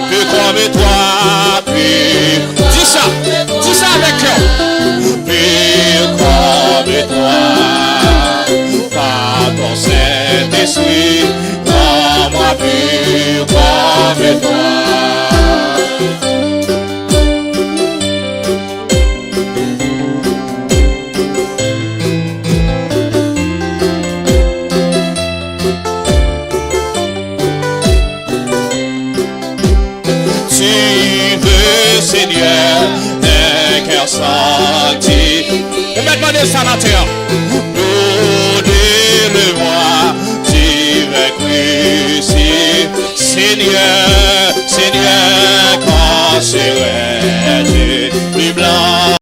plus comme toi, plus. Dis ça avec cœur. Plus comme toi, par ton Saint-Esprit, rends-moi plus comme toi. Seigneur, un cœur sanctifié. Répète-moi de ça, Mathieu.